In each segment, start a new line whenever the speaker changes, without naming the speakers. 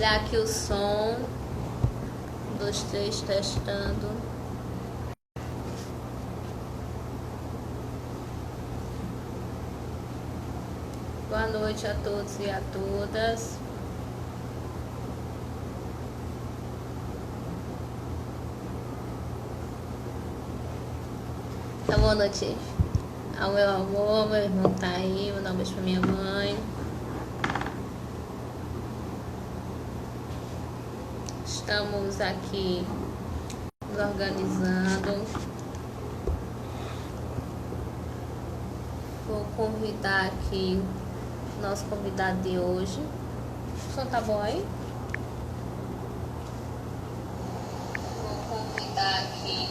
Olha aqui o som. 1, 2, 3, testando. Boa noite a todos e a todas. Então, boa noite ao meu amor, meu irmão tá aí, vou dar um beijo pra minha mãe. Estamos aqui nos organizando. Vou convidar aqui o nosso convidado de hoje. O som tá bom aí? Vou convidar aqui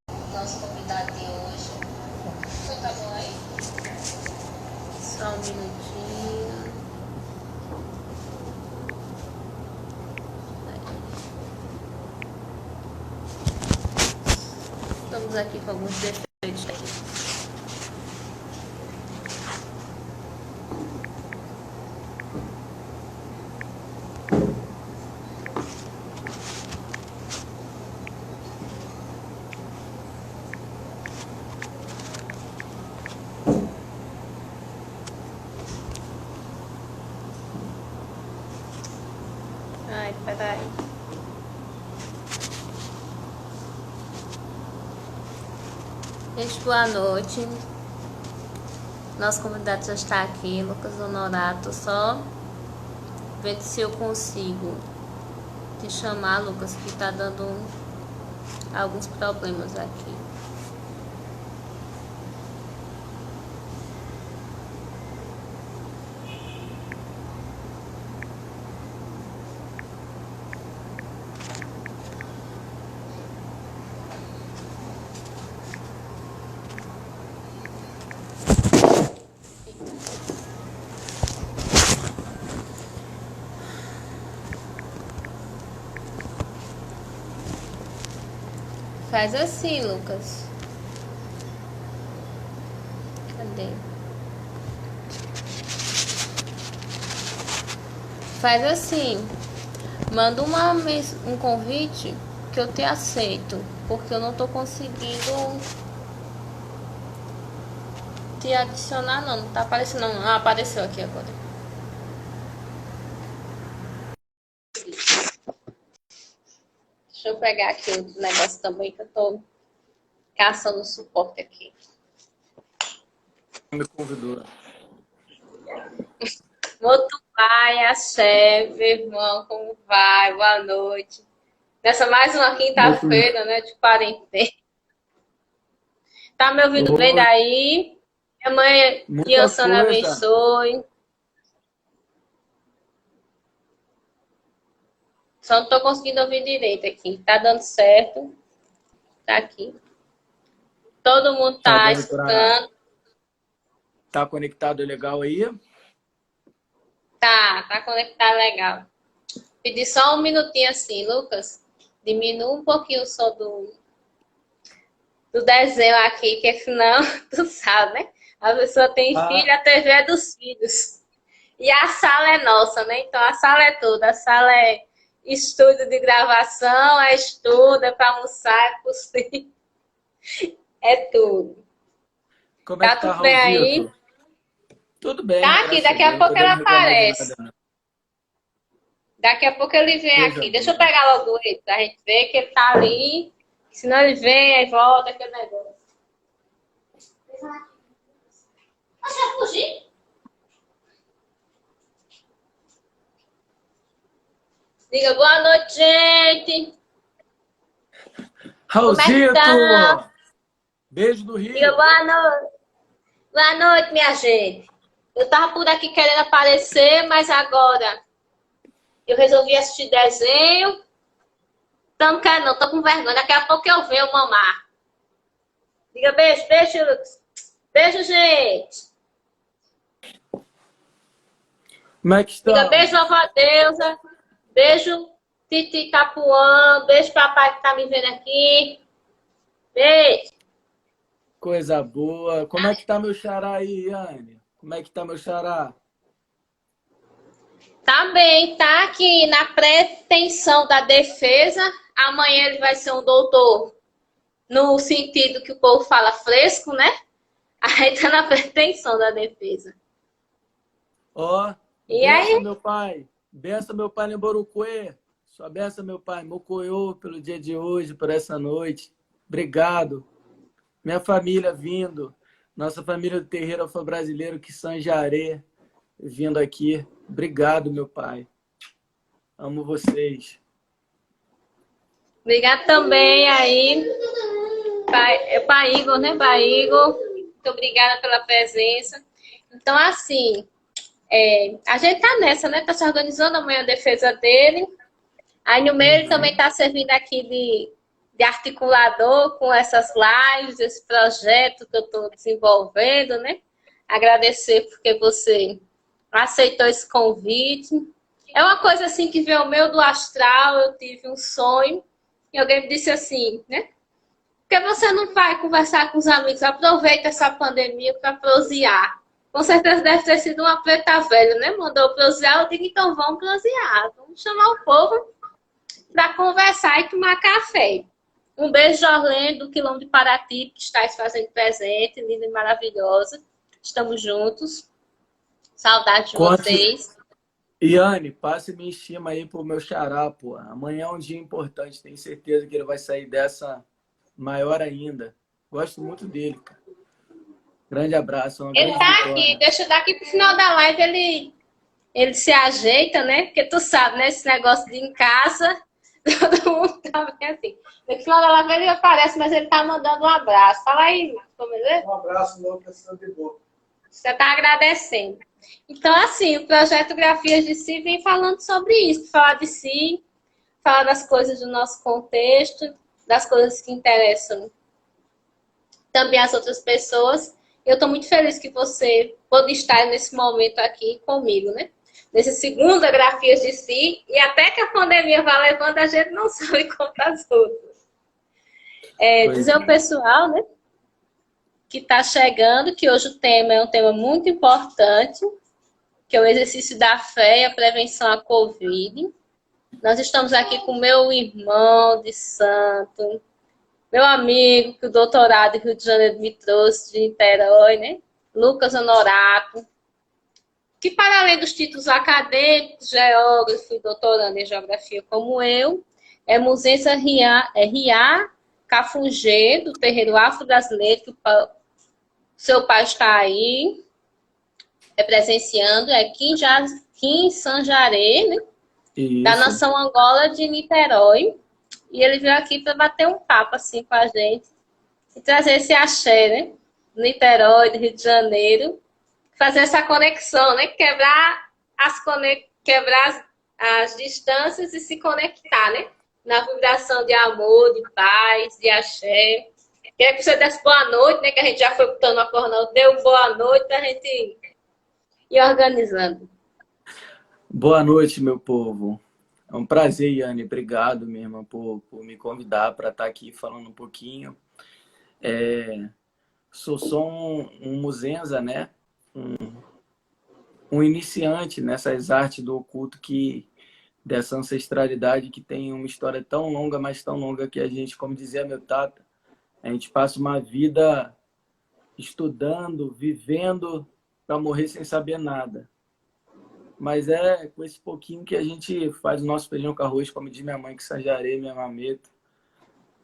o nosso convidado de hoje. O som tá bom aí? Só um minutinho. Estamos aqui com alguns defeitos aqui. Ai, peraí. Gente, boa noite. Nosso convidado já está aqui, Lucas Honorato. Só vendo se eu consigo te chamar, Lucas, que tá dando alguns problemas aqui. Faz assim, Lucas. Cadê? Faz assim. Manda um convite que eu te aceito, porque eu não tô conseguindo te adicionar não. Não tá aparecendo não. Ah, apareceu aqui agora. Deixa eu pegar aqui o negócio também que eu tô caçando suporte aqui.
Me convidou.
Muito vai, axé, meu irmão, como vai? Boa noite. Nessa mais uma quinta-feira, né, de quarentena. Tá me ouvindo bem
Oi,
daí? Minha mãe,
muita
Deus
coisa.
abençoe. Só não tô conseguindo ouvir direito aqui. Tá dando certo. Tá aqui. Todo mundo
Tá
tá
dando para
escutando.
tá conectado legal aí?
Tá conectado legal. Pedi só um minutinho assim, Lucas. Diminua um pouquinho o som do desenho aqui, que senão, tu sabe, né? A pessoa tem filho,
Ah,
a TV é dos filhos. E a sala é nossa, né? Então a sala é toda. A sala é estúdio de gravação, é estudo, é para almoçar, é cozinha, é tudo.
como é que
Tá
tá,
tudo bem aí?
Raulzito? Tudo bem,
Tá aqui,
graças a
daqui a
Deus. Não
pouco ela
podemos reclamar de
aparece.
nada, não.
Daqui a pouco ele vem
Coisa
aqui. Deixa eu
boa.
pegar logo ele, pra gente ver que ele tá ali. Senão ele vem, aí volta, aquele negócio. Você vai fugir? Diga boa noite, gente. Como é que
Raulzito!
tá?
Beijo do
Diga
Rio.
boa noite. Boa noite, minha gente. Eu tava por aqui querendo aparecer, mas agora eu resolvi assistir desenho. Então não quero não, tô com vergonha. Daqui a pouco eu venho mamar. Diga beijo, beijo, Lucas. Beijo, gente.
Como é que
Diga
estão?
beijo, vovó Deusa. Beijo, Titi Capuã. Beijo, papai que tá me vendo aqui. Beijo.
Coisa boa. Como é que tá meu xará aí, Yane? Como é que tá meu xará?
Tá bem, tá aqui na pretensão da defesa. Amanhã ele vai ser um doutor no sentido que o povo fala fresco, né? Aí tá na pretensão da defesa.
Ó,
E
benção,
aí?
meu pai. Benção, meu pai, Nemborucuê. Sua benção, meu pai. Mocoiô, pelo dia de hoje, por essa noite. Obrigado. Minha família vindo. Nossa família do Terreiro Afro-Brasileiro, que Sanjaré, vindo aqui. Obrigado, meu pai. Amo vocês.
Obrigado também aí, pai Igor, né, pai Igor? Muito obrigada pela presença. Então, assim, a gente tá nessa, né? Tá se organizando amanhã a defesa dele. Aí no meio ele também tá servindo aqui de articulador com essas lives, esse projeto que eu estou desenvolvendo, né? Agradecer porque você aceitou esse convite. É uma coisa assim que veio o meu do astral, eu tive um sonho e alguém me disse assim, né? Por que você não vai conversar com os amigos? Aproveita essa pandemia para prosear. Com certeza deve ter sido uma preta velha, né? Mandou prosear, eu digo, então vamos prosear. Vamos chamar o povo para conversar e tomar café. Um beijo, Jorlene, do Quilombo de Paraty, que está fazendo presente, linda e maravilhosa. Estamos juntos. Saudade de vocês.
Iane, passe minha estima aí pro meu xará, pô. Amanhã é um dia importante, tenho certeza que ele vai sair dessa maior ainda. Gosto muito dele, cara. Grande abraço, uma
Ele
grande
tá
vitória.
aqui, deixa daqui pro final da live, ele se ajeita, né? Porque tu sabe, né? Esse negócio de em casa, todo mundo tá bem assim. No final da live ele aparece, mas ele tá mandando um abraço. Fala aí, como é?
Um abraço, não, questão de boa.
Você tá agradecendo. Então, assim, o projeto Grafias de Si vem falando sobre isso, falar de si, falar das coisas do nosso contexto, das coisas que interessam também as outras pessoas. Eu estou muito feliz que você pôde estar nesse momento aqui comigo, né? Nesse segundo Grafias de Si, e até que a pandemia vai levando, a gente não sabe contar as outras. Dizer ao pessoal, né? Que está chegando, que hoje o tema é um tema muito importante, que é o exercício da fé e a prevenção à Covid. Nós estamos aqui com meu irmão de santo, meu amigo, que o doutorado do Rio de Janeiro me trouxe, de Niterói, né? Lucas Honorato, que para além dos títulos acadêmicos, geógrafo e doutorando em geografia como eu, é musense Riá Cafungê, do terreiro afro-brasileiro, que seu pai está aí, presenciando, Kim Sanjaré, né?
Isso.
Da nação Angola de Niterói. E ele veio aqui para bater um papo assim com a gente e trazer esse axé, né? Niterói, do Rio de Janeiro, fazer essa conexão, né? Quebrar as distâncias e se conectar, né? Na vibração de amor, de paz, de axé. Queria que você desse boa noite, né? Que a gente já foi botando a porra, deu boa noite pra gente ir organizando.
Boa noite, meu povo. É um prazer, Iane. Obrigado, minha irmã, por me convidar para estar aqui falando um pouquinho. Sou só um muzenza, né? Um iniciante nessas artes do oculto, dessa ancestralidade que tem uma história tão longa, mas tão longa que a gente, como dizia meu tata, a gente passa uma vida estudando, vivendo, para morrer sem saber nada. Mas é com esse pouquinho que a gente faz o nosso feijão com arroz, como diz minha mãe, que Sanjaré, minha mameta.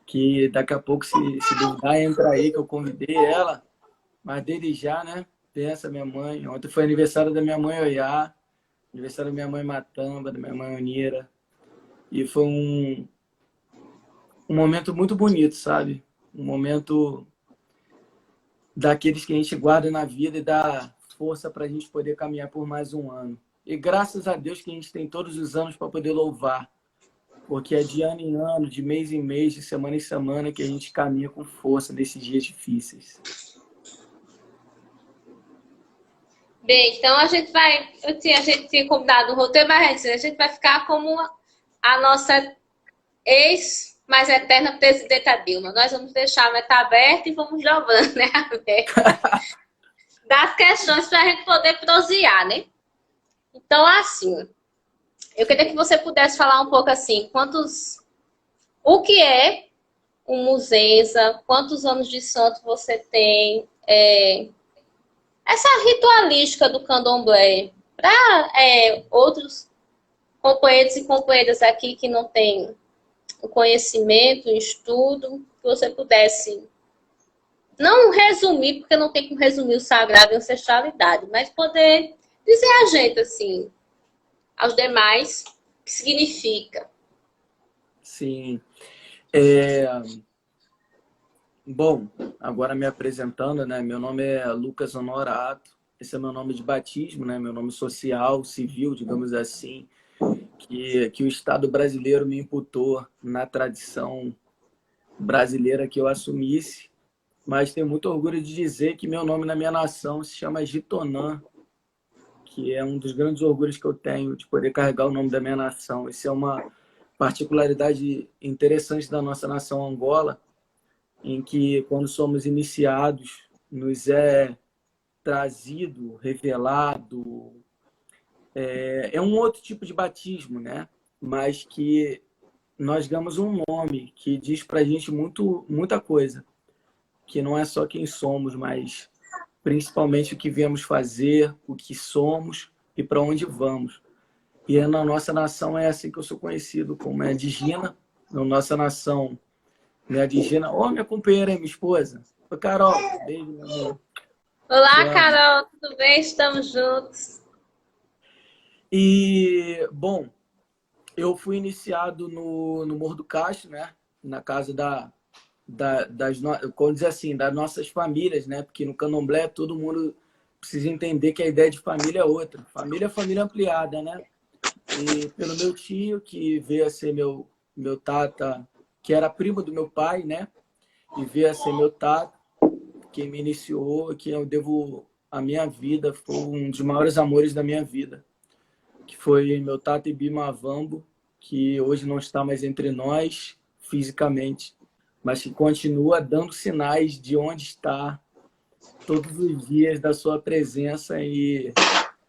Que daqui a pouco, se duvidar, entra aí, que eu convidei ela. Mas desde já, né? Pensa, minha mãe. Ontem foi aniversário da minha mãe Oiá, aniversário da minha mãe Matamba, da minha mãe Onira. E foi um momento muito bonito, sabe? Um momento daqueles que a gente guarda na vida e dá força para a gente poder caminhar por mais um ano. E graças a Deus que a gente tem todos os anos para poder louvar. Porque é de ano em ano, de mês em mês, de semana em semana que a gente caminha com força nesses dias difíceis.
Bem, então a gente tinha combinado um roteiro, mas a gente vai ficar como a nossa mais eterna presidenta Dilma. Nós vamos deixar a meta aberta e vamos jogando, né? Das questões para a gente poder prosear, né? Então, assim, Eu queria que você pudesse falar um pouco assim, o que é um Muzenza, quantos anos de santo você tem, essa ritualística do candomblé, para outros companheiros e companheiras aqui que não têm o conhecimento, o estudo, que você pudesse não resumir, porque não tem como resumir o sagrado e a ancestralidade, mas poder dizer a gente, assim, aos demais, o que significa.
Sim. Bom, agora me apresentando, né? Meu nome é Lucas Honorato. Esse é meu nome de batismo, né? Meu nome social, civil, digamos assim, que o Estado brasileiro me imputou na tradição brasileira que eu assumisse. Mas tenho muito orgulho de dizer que meu nome na minha nação se chama Gitonã, que é um dos grandes orgulhos que eu tenho de poder carregar o nome da minha nação. Isso é uma particularidade interessante da nossa nação Angola, em que, quando somos iniciados, nos é trazido, revelado. É um outro tipo de batismo, né? Mas que nós damos um nome que diz para a gente muita coisa, que não é só quem somos, mas principalmente o que viemos fazer, o que somos e para onde vamos. E na nossa nação é assim que eu sou conhecido, como é Digina. Na nossa nação, minha Digina, minha companheira, minha esposa. Ô, Carol, beijo, meu amor. Te
Olá,
amo.
Carol, tudo bem? Estamos juntos.
E, bom, eu fui iniciado no Morro do Castro, né? Na casa como dizer assim, das nossas famílias, né? Porque no candomblé todo mundo precisa entender que a ideia de família é outra. Família é família ampliada, né? E pelo meu tio, que veio a ser meu tata, que era primo do meu pai, né? E veio a ser meu tata, quem me iniciou, quem eu devo a minha vida, foi um dos maiores amores da minha vida, que foi meu tata Ibima Avambo, que hoje não está mais entre nós fisicamente, mas que continua dando sinais de onde está todos os dias da sua presença e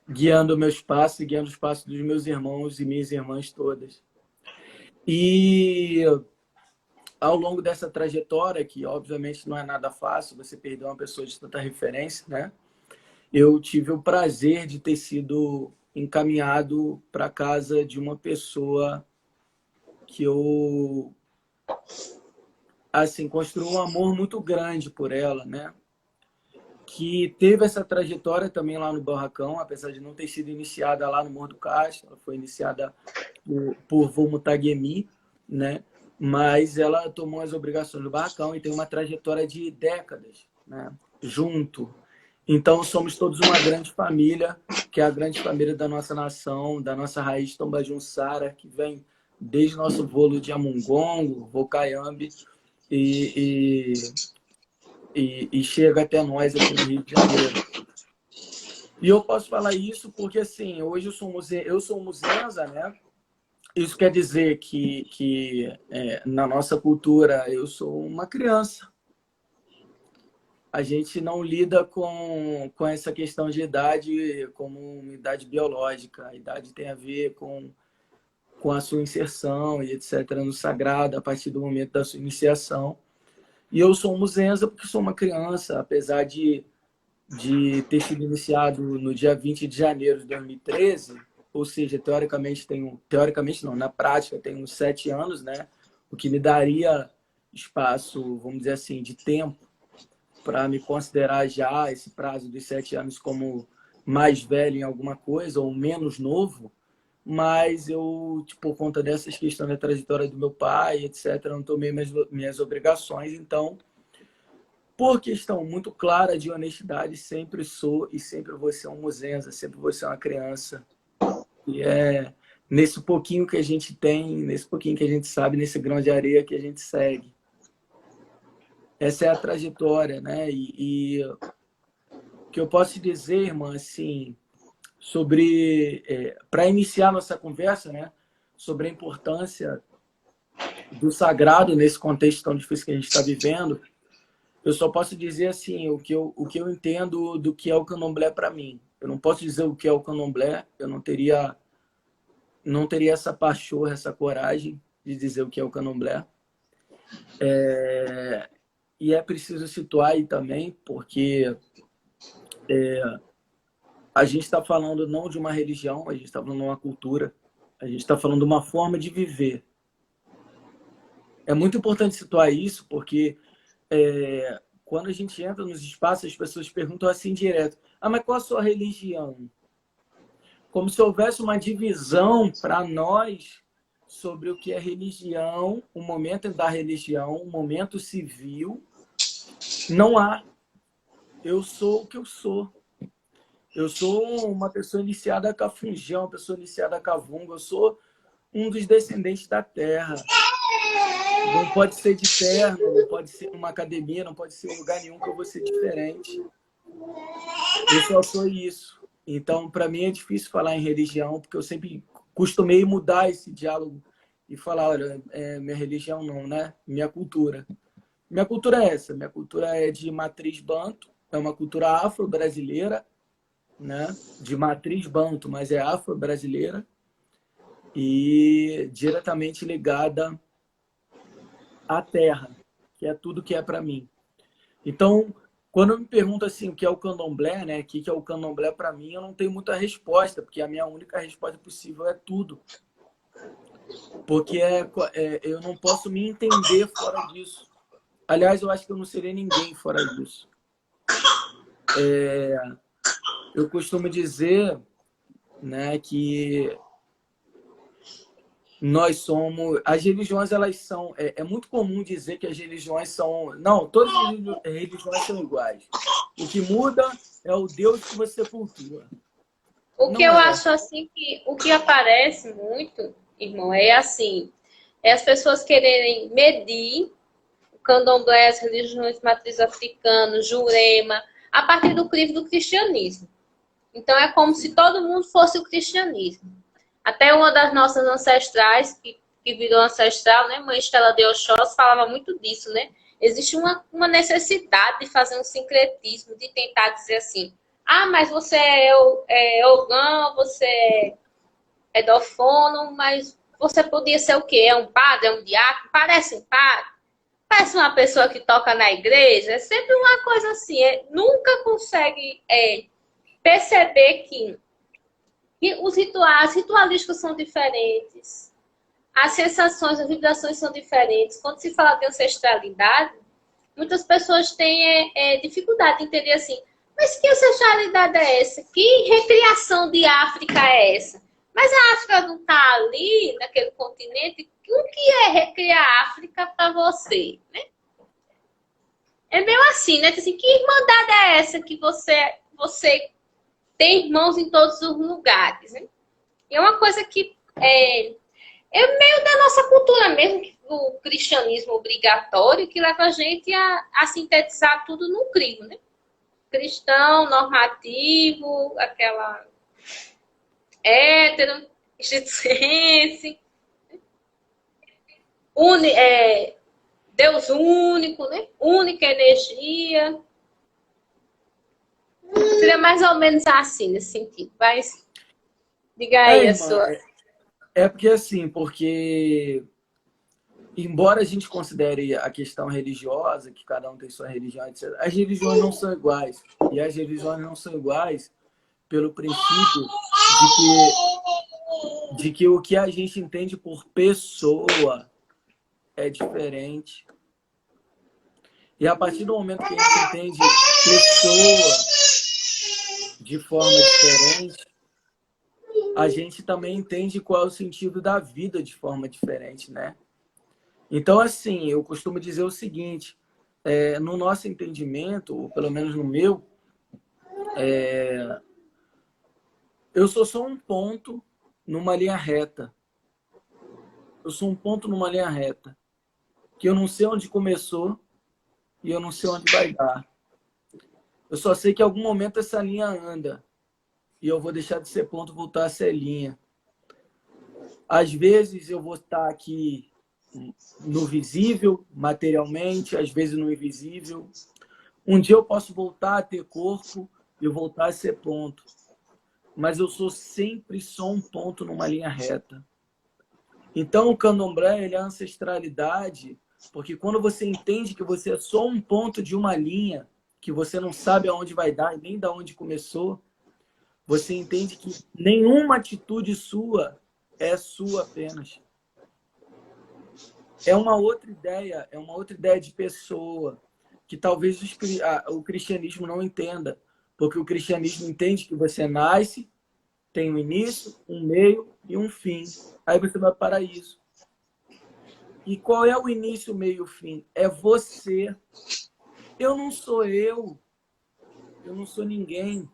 guiando o meu espaço e guiando o espaço dos meus irmãos e minhas irmãs todas. E ao longo dessa trajetória, que obviamente não é nada fácil, você perder uma pessoa de tanta referência, né? Eu tive o prazer de ter sido encaminhado para casa de uma pessoa que eu, assim, construí um amor muito grande por ela, né? Que teve essa trajetória também lá no Barracão, apesar de não ter sido iniciada lá no Morro do Castro, ela foi iniciada por Vomutagemi, né? Mas ela tomou as obrigações do Barracão e tem uma trajetória de décadas, né? Junto. Então, somos todos uma grande família, que é a grande família da nossa nação, da nossa raiz Tombajunsara, que vem desde nosso voo de Amungongo, Vocaiambe, e, e chega até nós aqui no Rio de Janeiro. E eu posso falar isso porque, assim, hoje eu sou muzenza, né? Isso quer dizer que na nossa cultura eu sou uma criança. A gente não lida com essa questão de idade como uma idade biológica. A idade tem a ver com a sua inserção e etc. no sagrado, a partir do momento da sua iniciação. E eu sou muzenza porque sou uma criança, apesar de ter sido iniciado no dia 20 de janeiro de 2013, ou seja, teoricamente não, na prática tenho uns 7 anos, né? O que me daria espaço, vamos dizer assim, de tempo para me considerar já esse prazo dos 7 anos como mais velho em alguma coisa ou menos novo, mas eu, por conta dessas questões da trajetória do meu pai, etc., não tomei minhas obrigações, então, por questão muito clara de honestidade, sempre sou e sempre vou ser um muzenza, sempre vou ser uma criança. E é nesse pouquinho que a gente tem, nesse pouquinho que a gente sabe, nesse grão de areia que a gente segue. Essa é a trajetória, né? E o que eu posso te dizer, irmã, assim, sobre, para iniciar nossa conversa, né? Sobre a importância do sagrado nesse contexto tão difícil que a gente está vivendo, eu só posso dizer assim, o que eu entendo do que é o candomblé para mim. Eu não posso dizer o que é o candomblé, eu não teria não teria essa pachorra, essa coragem de dizer o que é o candomblé. E é preciso situar aí também, porque a gente está falando não de uma religião, a gente está falando de uma cultura, a gente está falando de uma forma de viver. É muito importante situar isso, porque quando a gente entra nos espaços, as pessoas perguntam assim direto: ah, mas qual a sua religião? Como se houvesse uma divisão para nós sobre o que é religião, o momento da religião, o momento civil. Não há. Eu sou o que eu sou. Eu sou uma pessoa iniciada a Cafungão, uma pessoa iniciada a Cavunga. Eu sou um dos descendentes da terra. Não pode ser de terno, não pode ser numa academia, não pode ser em lugar nenhum que eu vou ser diferente. Eu só sou isso. Então, para mim é difícil falar em religião, porque eu sempre costumei mudar esse diálogo e falar: olha, minha religião não, né? Minha cultura. Minha cultura é essa. Minha cultura é de matriz banto, é uma cultura afro-brasileira, né? De matriz banto, mas é afro-brasileira e diretamente ligada à terra, que é tudo que é para mim. Então, quando me perguntam assim o que é o candomblé, né? O que é o candomblé para mim, eu não tenho muita resposta, porque a minha única resposta possível é tudo. Porque eu não posso me entender fora disso. Aliás, eu acho que eu não serei ninguém fora disso. Eu costumo dizer, né, que nós somos... As religiões, elas são... É muito comum dizer que as religiões são... Não, todas as religiões são iguais. O que muda é o Deus que você cultua.
O que eu acho assim que o que aparece muito, irmão, é assim, as pessoas quererem medir o candomblé, as religiões matriz africana, Jurema, a partir do crivo do cristianismo. Então é como se todo mundo fosse o cristianismo. Até uma das nossas ancestrais, que virou ancestral, né, Mãe Estela de Oxós, falava muito disso, né? Existe uma necessidade de fazer um sincretismo, de tentar dizer assim: ah, mas você é Ogã, você é Dofono, mas você podia ser o quê? É um padre, é um diácono? Parece um padre? Parece uma pessoa que toca na igreja? É sempre uma coisa assim. Nunca consegue perceber que os rituais, as ritualísticas são diferentes. As sensações, as vibrações são diferentes. Quando se fala de ancestralidade, muitas pessoas têm dificuldade de entender assim: mas que ancestralidade é essa? Que recriação de África é essa? Mas a África não está ali, naquele continente. O que é recriar a África para você? Né? É meio assim, né? Assim, que irmandade é essa que você tem irmãos em todos os lugares? Né? E é uma coisa que é meio da nossa cultura mesmo, do cristianismo obrigatório, que leva a gente a sintetizar tudo no crivo, né? Cristão, normativo, aquela hétero, institucense, Deus único, né? Única energia. Seria mais ou menos assim, nesse sentido. Mas diga aí a sua...
porque assim, porque embora a gente considere a questão religiosa, que cada um tem sua religião, etc., as religiões não são iguais. E as religiões não são iguais pelo princípio de que o que a gente entende por pessoa é diferente. E a partir do momento que a gente entende pessoa de forma diferente, a gente também entende qual é o sentido da vida de forma diferente, né? Então, assim, eu costumo dizer o seguinte: no nosso entendimento, ou pelo menos no meu, eu sou só um ponto numa linha reta. Eu sou um ponto numa linha reta, que eu não sei onde começou e eu não sei onde vai dar. Eu só sei que em algum momento essa linha anda e eu vou deixar de ser ponto e voltar a ser linha. Às vezes eu vou estar aqui no visível, materialmente, às vezes no invisível. Um dia eu posso voltar a ter corpo e voltar a ser ponto. mas eu sou sempre só um ponto numa linha reta. Então, o candomblé, ele é a ancestralidade, porque quando você entende que você é só um ponto de uma linha, que você não sabe aonde vai dar e nem de onde começou, você entende que nenhuma atitude sua é sua apenas. É uma outra ideia de pessoa, que talvez o cristianismo não entenda, porque o cristianismo entende que você nasce, tem um início, um meio e um fim. Aí você vai para isso. E qual é o início, meio e o fim? É você. Eu não sou eu não sou ninguém.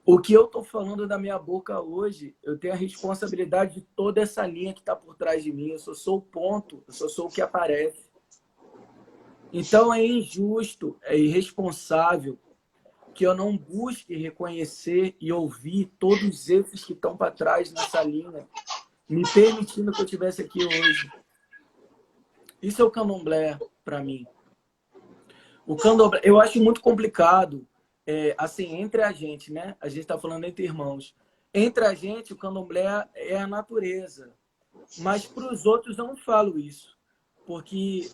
O que eu estou falando da minha boca hoje, eu tenho a responsabilidade de toda essa linha que está por trás de mim. Eu só sou o ponto, eu só sou o que aparece. Então é injusto, é irresponsável que eu não busque reconhecer e ouvir todos esses que estão para trás nessa linha, me permitindo que eu estivesse aqui hoje. Isso é o candomblé para mim. O candomblé, eu acho muito complicado, assim, entre a gente, né? A gente está falando entre irmãos. Entre a gente, o candomblé é a natureza. Mas para os outros eu não falo isso. Porque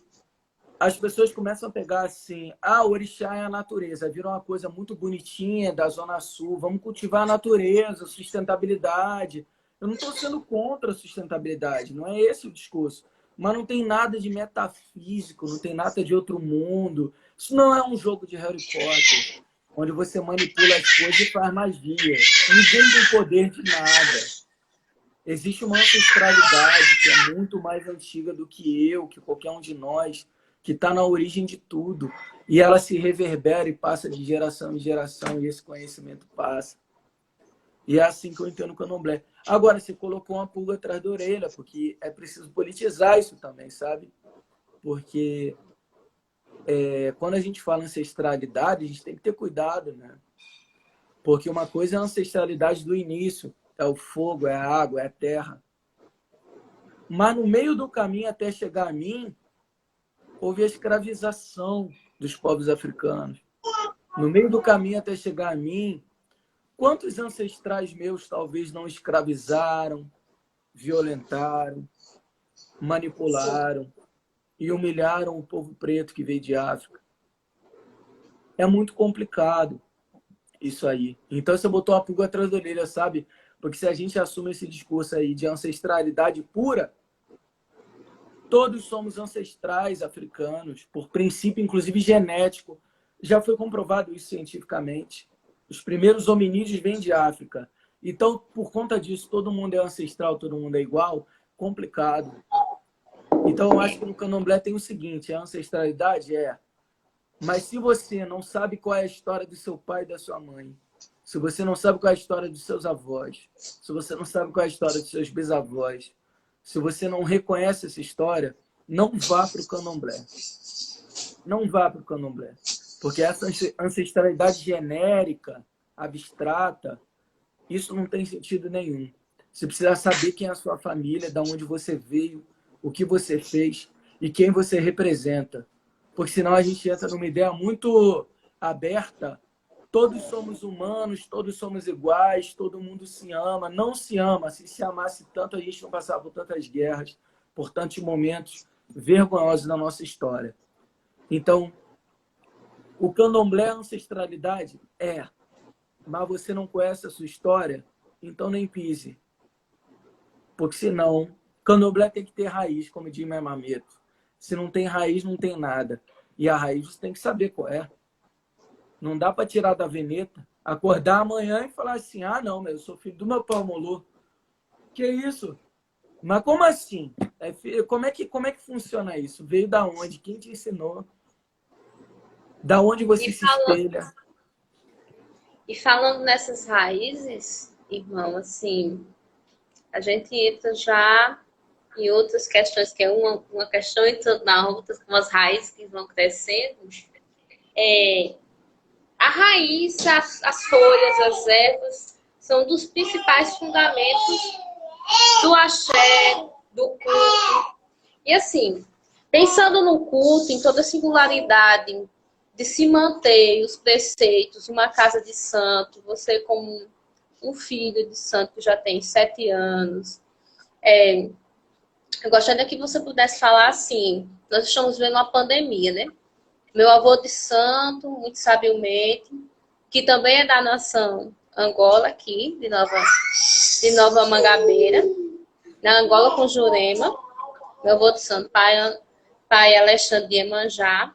as pessoas começam a pegar assim, o orixá é a natureza, vira uma coisa muito bonitinha da Zona Sul, vamos cultivar a natureza, sustentabilidade. Eu não estou sendo contra a sustentabilidade, não é esse o discurso. Mas não tem nada de metafísico, não tem nada de outro mundo. Isso não é um jogo de Harry Potter, onde você manipula as coisas e faz magia. Ninguém tem poder de nada. Existe uma ancestralidade que é muito mais antiga do que eu, que qualquer um de nós, que está na origem de tudo. E ela se reverbera e passa de geração em geração, e esse conhecimento passa. E é assim que eu entendo o candomblé. Agora, você colocou uma pulga atrás da orelha, porque é preciso politizar isso também, sabe? Porque quando a gente fala ancestralidade, a gente tem que ter cuidado, né? Porque uma coisa é a ancestralidade do início, é o fogo, é a água, é a terra. Mas no meio do caminho até chegar a mim, houve a escravização dos povos africanos. No meio do caminho até chegar a mim, quantos ancestrais meus talvez não escravizaram, violentaram, manipularam e humilharam o povo preto que veio de África? É muito complicado isso aí. Então você botou a pulga atrás da orelha, sabe? Porque se a gente assume esse discurso aí de ancestralidade pura, todos somos ancestrais africanos, por princípio, inclusive genético. Já foi comprovado isso cientificamente. Os primeiros hominídeos vêm de África. Então, por conta disso, todo mundo é ancestral, todo mundo é igual. Complicado. Então, eu acho que no candomblé tem o seguinte, a ancestralidade mas se você não sabe qual é a história do seu pai e da sua mãe, se você não sabe qual é a história dos seus avós, se você não sabe qual é a história dos seus bisavós, se você não reconhece essa história, não vá para o candomblé. Não vá para o candomblé. Porque essa ancestralidade genérica, abstrata, isso não tem sentido nenhum. Você precisa saber quem é a sua família, de onde você veio, o que você fez e quem você representa. Porque senão a gente entra numa ideia muito aberta. Todos somos humanos, todos somos iguais, todo mundo se ama. Não se ama. Se amasse tanto, a gente não passava por tantas guerras, por tantos momentos vergonhosos da nossa história. Então, o candomblé é ancestralidade? Mas você não conhece a sua história? Então nem pise. Porque senão, candomblé tem que ter raiz, como diz meu mameto. Se não tem raiz, não tem nada. E a raiz você tem que saber qual é. Não dá para tirar da veneta, acordar amanhã e falar assim, não, mas eu sou filho do meu pai Molô. Que isso? Mas como assim? Como é que funciona isso? Veio da onde? Quem te ensinou? Da onde você se espelha?
E falando nessas raízes, irmão, assim, a gente entra já em outras questões, que é uma questão entrando na outra, com as raízes que vão crescendo. A raiz, as folhas, as ervas, são dos principais fundamentos do axé, do culto. E assim, pensando no culto, em toda a singularidade de se manter os preceitos, uma casa de santo, você como um filho de santo que já tem 7 anos. Eu gostaria que você pudesse falar assim, nós estamos vendo uma pandemia, né? Meu avô de santo, muito sabiamente, que também é da nação Angola, aqui, de Nova Mangabeira, na Angola com Jurema, meu avô de santo, pai Alexandre de Iemanjá,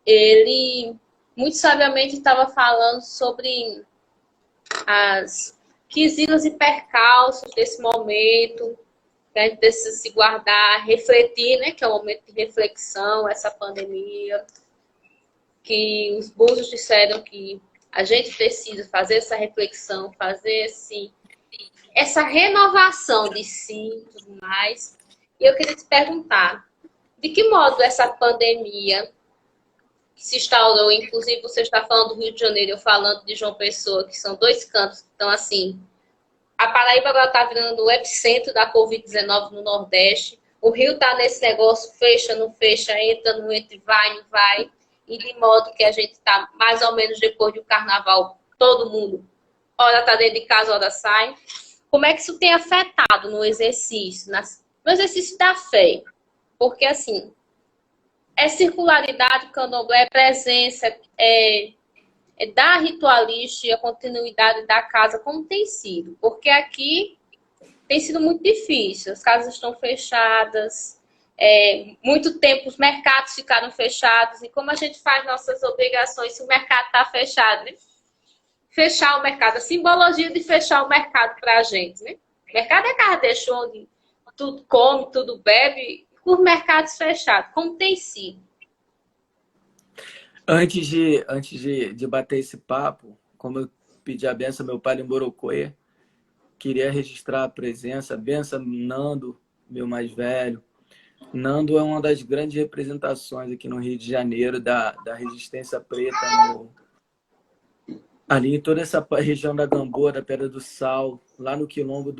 ele muito sabiamente estava falando sobre as quesilas e percalços desse momento, que a gente precisa se guardar, refletir, né, que é um momento de reflexão, essa pandemia, que os búzios disseram que a gente precisa fazer essa reflexão, fazer essa renovação de si e tudo mais. E eu queria te perguntar, de que modo essa pandemia que se instaurou, inclusive você está falando do Rio de Janeiro, eu falando de João Pessoa, que são 2 cantos que estão assim. A Paraíba agora está virando o epicentro da Covid-19 no Nordeste. O Rio está nesse negócio, fecha, não fecha, entra, não entra, vai, não vai. E de modo que a gente está mais ou menos depois do carnaval, todo mundo, hora está dentro de casa, hora sai. Como é que isso tem afetado no exercício, no exercício da fé? Porque, assim, é circularidade, candomblé, é presença, é da ritualística e a continuidade da casa, como tem sido. Porque aqui tem sido muito difícil, as casas estão fechadas, muito tempo os mercados ficaram fechados, e como a gente faz nossas obrigações se o mercado está fechado, né? Fechar o mercado, a simbologia de fechar o mercado para a gente, né? O mercado é casa deixou onde tudo come, tudo bebe, os mercados fechados, como tem sido.
Antes de bater esse papo, como eu pedi a benção ao meu pai em Borocoê, queria registrar a presença, a benção Nando, meu mais velho. Nando é uma das grandes representações aqui no Rio de Janeiro da resistência preta, ali em toda essa região da Gamboa, da Pedra do Sal, lá no quilombo,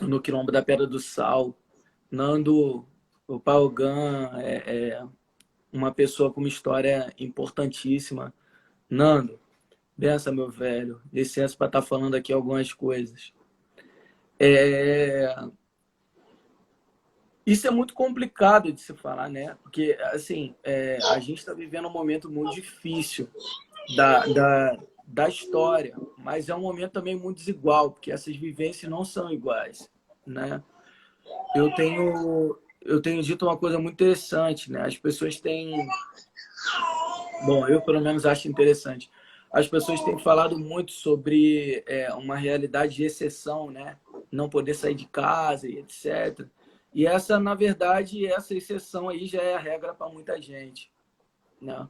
no quilombo da Pedra do Sal. Nando, o Paogan, uma pessoa com uma história importantíssima. Nando, benção, meu velho. Licença para estar falando aqui algumas coisas. Isso é muito complicado de se falar, né? Porque, assim, a gente está vivendo um momento muito difícil da história, mas é um momento também muito desigual, porque essas vivências não são iguais, né? Eu tenho dito uma coisa muito interessante, né? As pessoas têm... Bom, eu pelo menos acho interessante. As pessoas têm falado muito sobre uma realidade de exceção, né? Não poder sair de casa e etc. E essa, na verdade, essa exceção aí já é a regra para muita gente, né?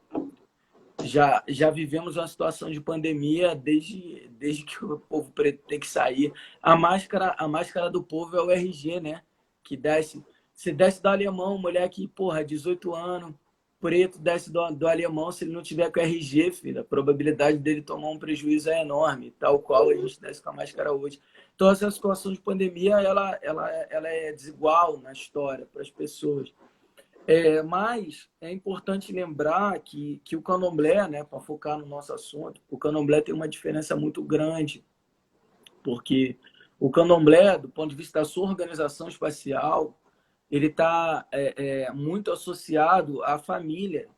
Já vivemos uma situação de pandemia desde que o povo preto tem que sair. A máscara do povo é o RG, né? Que desce. Se desce do alemão, mulher que, porra, 18 anos, preto desce do alemão, se ele não tiver com RG, filho, a probabilidade dele tomar um prejuízo é enorme, tal qual a gente desce com a máscara hoje. Então, essa situação de pandemia, ela é desigual na história para as pessoas. Mas é importante lembrar que o candomblé, né, para focar no nosso assunto, o candomblé tem uma diferença muito grande, porque o candomblé, do ponto de vista da sua organização espacial, ele está muito associado à família.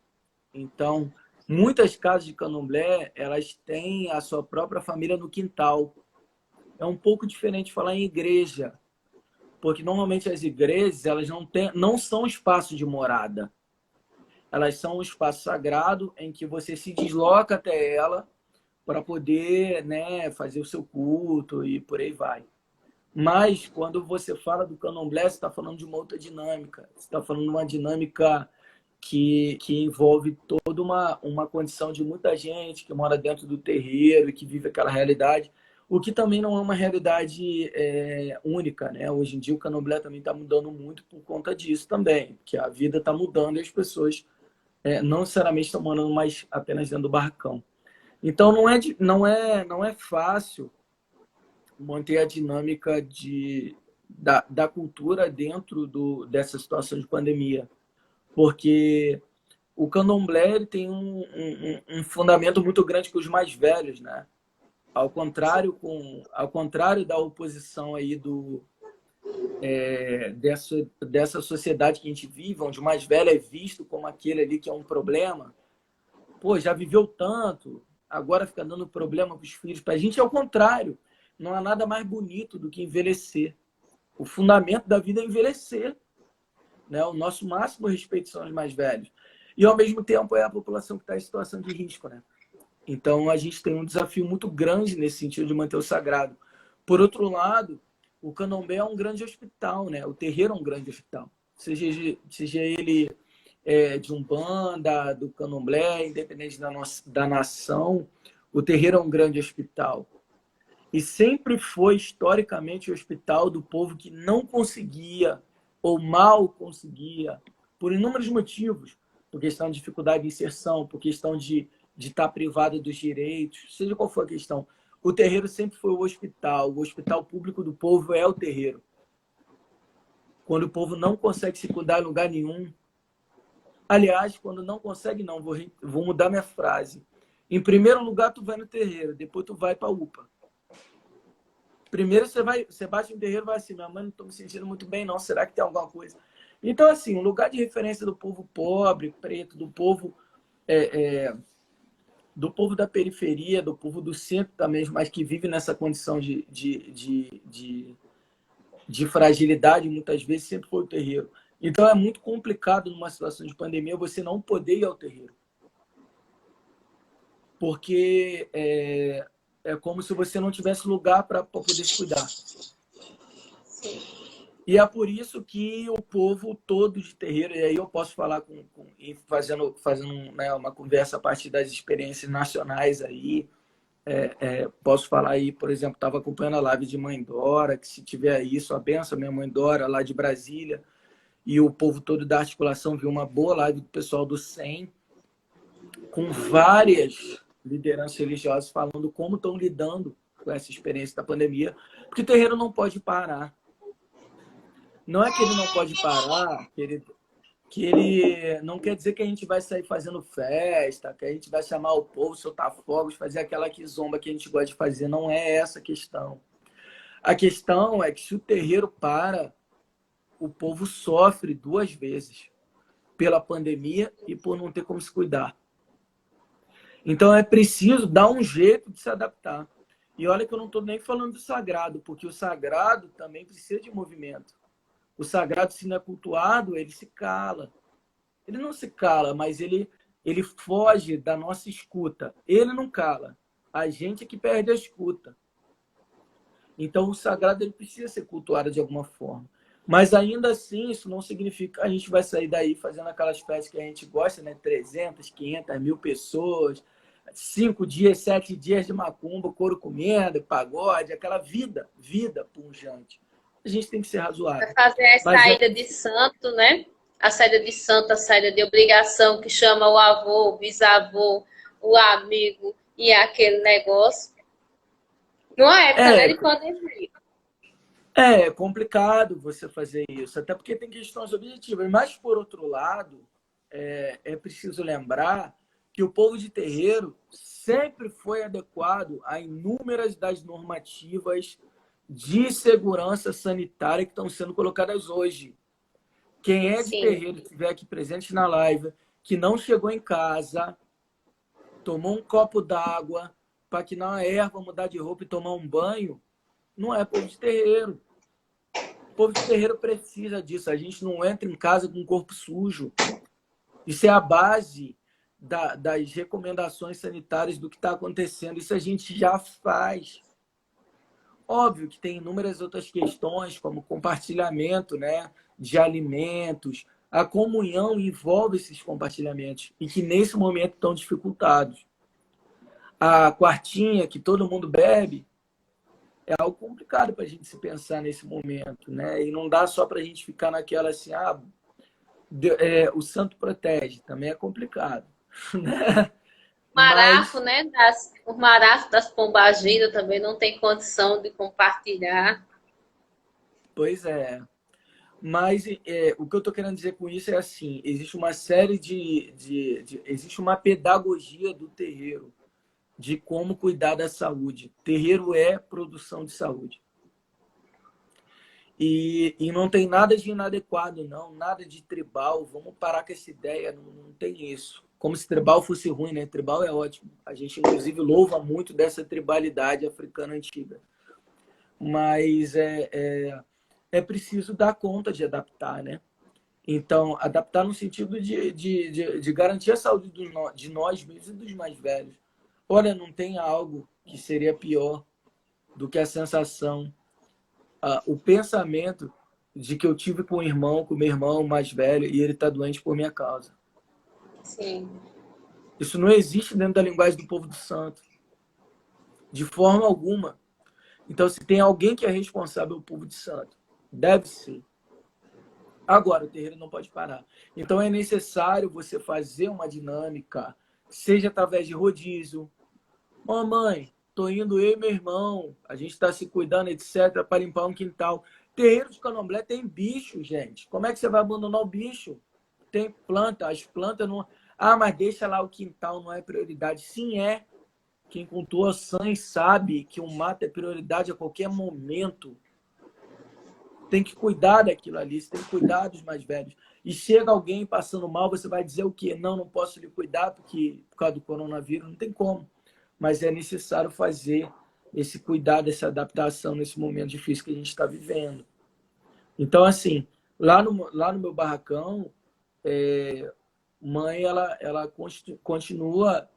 Então, muitas casas de candomblé, elas têm a sua própria família no quintal. É um pouco diferente falar em igreja, porque normalmente as igrejas elas não são espaço de morada. Elas são um espaço sagrado em que você se desloca até ela para poder, né, fazer o seu culto e por aí vai. Mas quando você fala do candomblé, você está falando de uma outra dinâmica. Você está falando de uma dinâmica que envolve toda uma condição de muita gente que mora dentro do terreiro e que vive aquela realidade. O que também não é uma realidade única, né? Hoje em dia o candomblé também está mudando muito por conta disso também, que a vida está mudando e as pessoas não necessariamente estão morando mais apenas dentro do barracão. Então não é fácil manter a dinâmica da cultura dentro dessa situação de pandemia, porque o candomblé ele tem um fundamento muito grande com os mais velhos, né? ao contrário da oposição aí dessa sociedade que a gente vive, onde o mais velho é visto como aquele ali que é um problema, pô, já viveu tanto, agora fica dando problema para os filhos. Para a gente é o contrário. Não há nada mais bonito do que envelhecer. O fundamento da vida é envelhecer, né? O nosso máximo respeito são os mais velhos. E, ao mesmo tempo, é a população que está em situação de risco, né? Então, a gente tem um desafio muito grande nesse sentido de manter o sagrado. Por outro lado, o candomblé é um grande hospital, né? O terreiro é um grande hospital. Seja ele de Umbanda, do candomblé, independente da nação, o terreiro é um grande hospital. E sempre foi, historicamente, o hospital do povo que não conseguia ou mal conseguia, por inúmeros motivos, por questão de dificuldade de inserção, por questão de estar privado dos direitos, seja qual for a questão. O terreiro sempre foi o hospital público do povo é o terreiro. Quando o povo não consegue se cuidar em lugar nenhum. Aliás, quando não consegue, não, vou mudar minha frase. Em primeiro lugar, tu vai no terreiro, depois tu vai para a UPA. Primeiro você bate no terreiro e vai assim, minha mãe, não estou me sentindo muito bem, não. Será que tem alguma coisa? Então, assim, um lugar de referência do povo pobre, preto, do povo da periferia, do povo do centro também, mas que vive nessa condição de fragilidade, muitas vezes, sempre foi o terreiro. Então, é muito complicado numa situação de pandemia você não poder ir ao terreiro. Porque é como se você não tivesse lugar para poder se cuidar.
Sim.
E é por isso que o povo todo de terreiro, e aí eu posso falar fazendo né, uma conversa a partir das experiências nacionais aí, posso falar aí, por exemplo, estava acompanhando a live de Mãe Dora, que se tiver aí, sua benção, minha Mãe Dora, lá de Brasília, e o povo todo da articulação viu uma boa live do pessoal do SEM, com várias lideranças religiosas falando como estão lidando com essa experiência da pandemia, porque o terreiro não pode parar. Não é que ele não pode parar, que ele não quer dizer que a gente vai sair fazendo festa, que a gente vai chamar o povo, soltar fogos, fazer aquela quizomba que a gente gosta de fazer. Não é essa a questão. A questão é que se o terreiro para, o povo sofre duas vezes. Pela pandemia e por não ter como se cuidar. Então é preciso dar um jeito de se adaptar. E olha que eu não estou nem falando do sagrado, porque o sagrado também precisa de movimento. O sagrado, se não é cultuado, ele se cala. Ele não se cala, mas ele foge da nossa escuta. Ele não cala. A gente é que perde a escuta. Então, o sagrado ele precisa ser cultuado de alguma forma. Mas, ainda assim, isso não significa que a gente vai sair daí fazendo aquelas festas que a gente gosta, né? 300, 500, 1.000 pessoas, 5 dias, 7 dias de macumba, couro comendo, pagode, aquela vida pungente. A gente tem que ser razoável.
Vai fazer a saída de santo, né? A saída de santo, a saída de obrigação, que chama o avô, o bisavô, o amigo e aquele negócio. Numa época, né, de pandemia.
É complicado você fazer isso, até porque tem questões objetivas. Mas, por outro lado, é preciso lembrar que o povo de terreiro sempre foi adequado a inúmeras das normativas de segurança sanitária que estão sendo colocadas hoje. Quem é de terreiro e estiver aqui presente na live, que não chegou em casa, tomou um copo d'água para que na erva mudar de roupa e tomar um banho, não é povo de terreiro. O povo de terreiro precisa disso. A gente não entra em casa com o corpo sujo. Isso é a base das recomendações sanitárias do que está acontecendo. Isso a gente já faz. Óbvio que tem inúmeras outras questões, como compartilhamento, né, de alimentos. A comunhão envolve esses compartilhamentos e que, nesse momento, estão dificultados. A quartinha que todo mundo bebe é algo complicado para a gente se pensar nesse momento, né? E não dá só para a gente ficar naquela assim, o santo protege, também é complicado, né?
Marafo, né? O marafo das pombagiras também não tem condição de compartilhar.
Pois é. Mas o que eu estou querendo dizer com isso é assim, existe uma série existe uma pedagogia do terreiro de como cuidar da saúde. Terreiro é produção de saúde. E não tem nada de inadequado, não, nada de tribal. Vamos parar com essa ideia, não tem isso. Como se tribal fosse ruim, né? Tribal é ótimo. A gente, inclusive, louva muito dessa tribalidade africana antiga. Mas é preciso dar conta de adaptar, né? Então, adaptar no sentido de garantir a saúde de nós mesmos e dos mais velhos. Olha, não tem algo que seria pior do que a sensação, o pensamento de que eu tive com o meu irmão mais velho, e ele está doente por minha causa.
Sim.
Isso não existe dentro da linguagem do povo do santo, de forma alguma. Então, se tem alguém que é responsável, é o povo de santo. Deve ser. Agora, o terreiro não pode parar. Então, é necessário você fazer uma dinâmica, seja através de rodízio. Mãe, tô indo eu e meu irmão, a gente está se cuidando, etc., para limpar um quintal. Terreiro de candomblé tem bicho, gente. Como é que você vai abandonar o bicho? Tem planta, as plantas não... Ah, mas deixa lá o quintal, não é prioridade. Sim, é. Quem cultua sangue sabe que o mato é prioridade a qualquer momento. Tem que cuidar daquilo ali, você tem que cuidar dos mais velhos. E chega alguém passando mal, você vai dizer o quê? Não posso lhe cuidar por causa do coronavírus, não tem como. Mas é necessário fazer esse cuidado, essa adaptação nesse momento difícil que a gente está vivendo. Então, assim, lá no meu barracão, mãe, ela continua,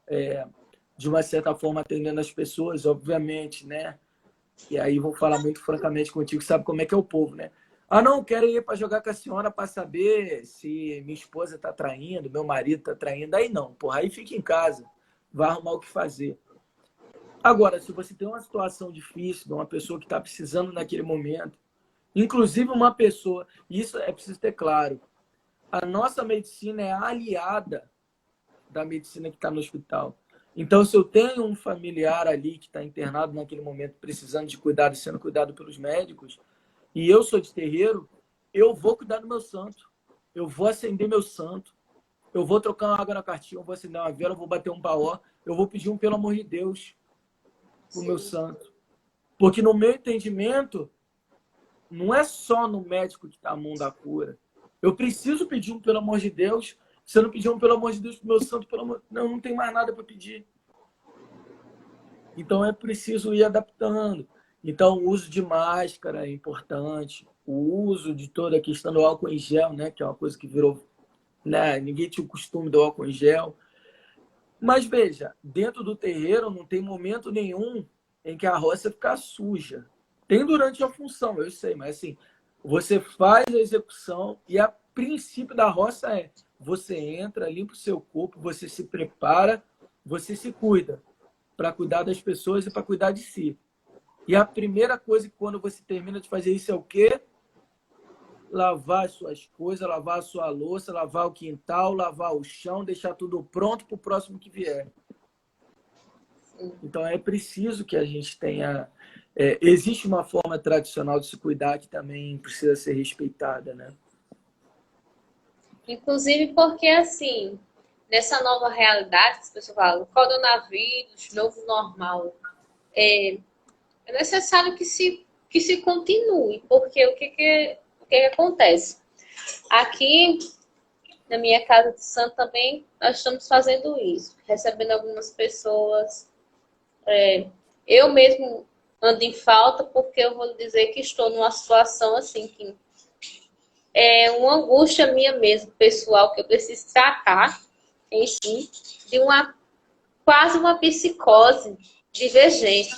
de uma certa forma, atendendo as pessoas, obviamente, né? E aí vou falar muito francamente contigo, sabe como é que é o povo, né? Ah, não, quero ir para jogar com a senhora para saber se minha esposa está traindo, meu marido está traindo. Aí não, porra, aí fica em casa, vai arrumar o que fazer. Agora, se você tem uma situação difícil, de uma pessoa que está precisando naquele momento, inclusive uma pessoa, isso é preciso ter claro, a nossa medicina é aliada da medicina que está no hospital. Então, se eu tenho um familiar ali que está internado naquele momento, precisando de cuidado e sendo cuidado pelos médicos, e eu sou de terreiro, eu vou cuidar do meu santo. Eu vou acender meu santo. Eu vou trocar uma água na cartinha, eu vou acender uma vela, eu vou bater um paó. Eu vou pedir pelo amor de Deus pro meu santo. Porque no meu entendimento, não é só no médico que está a mão da cura. Eu preciso pedir pelo amor de Deus. Se eu não pedir pelo amor de Deus pro meu santo, não tem mais nada para pedir. Então é preciso ir adaptando. Então o uso de máscara é importante. O uso de toda a questão do álcool em gel, né? Que é uma coisa que virou... Né? Ninguém tinha o costume do álcool em gel. Mas veja, dentro do terreiro não tem momento nenhum em que a roça fica suja. Tem durante a função, eu sei, mas assim, você faz a execução e a princípio da roça é: você entra, limpa o seu corpo, você se prepara, você se cuida para cuidar das pessoas e para cuidar de si. E a primeira coisa que quando você termina de fazer isso é o quê? Lavar as suas coisas, lavar a sua louça, lavar o quintal, lavar o chão, deixar tudo pronto para o próximo que vier. Então é preciso que a gente tenha... existe uma forma tradicional de se cuidar que também precisa ser respeitada, né?
Inclusive porque, assim, nessa nova realidade, que as pessoas falam, coronavírus, novo normal, é necessário que se continue, porque o que acontece? Aqui, na minha casa de santo também, nós estamos fazendo isso, recebendo algumas pessoas. Eu mesmo ando em falta, porque eu vou dizer que estou numa situação assim, que é uma angústia minha mesmo, pessoal, que eu preciso tratar, enfim, de quase uma psicose divergente.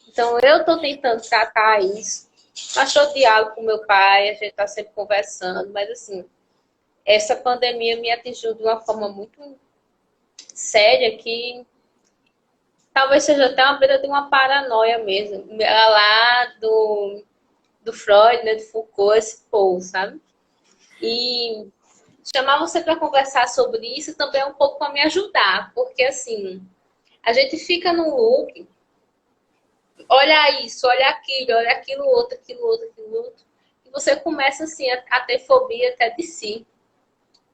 Então, eu estou tentando tratar isso. Achou diálogo com meu pai, a gente está sempre conversando, mas assim, essa pandemia me atingiu de uma forma muito séria que talvez seja até uma beira de uma paranoia mesmo. Lá do Freud, né, do Foucault, esse povo, sabe? E chamar você para conversar sobre isso também é um pouco para me ajudar, porque assim, a gente fica num loop, olha isso, olha aquilo outro, e você começa assim a ter fobia até de si.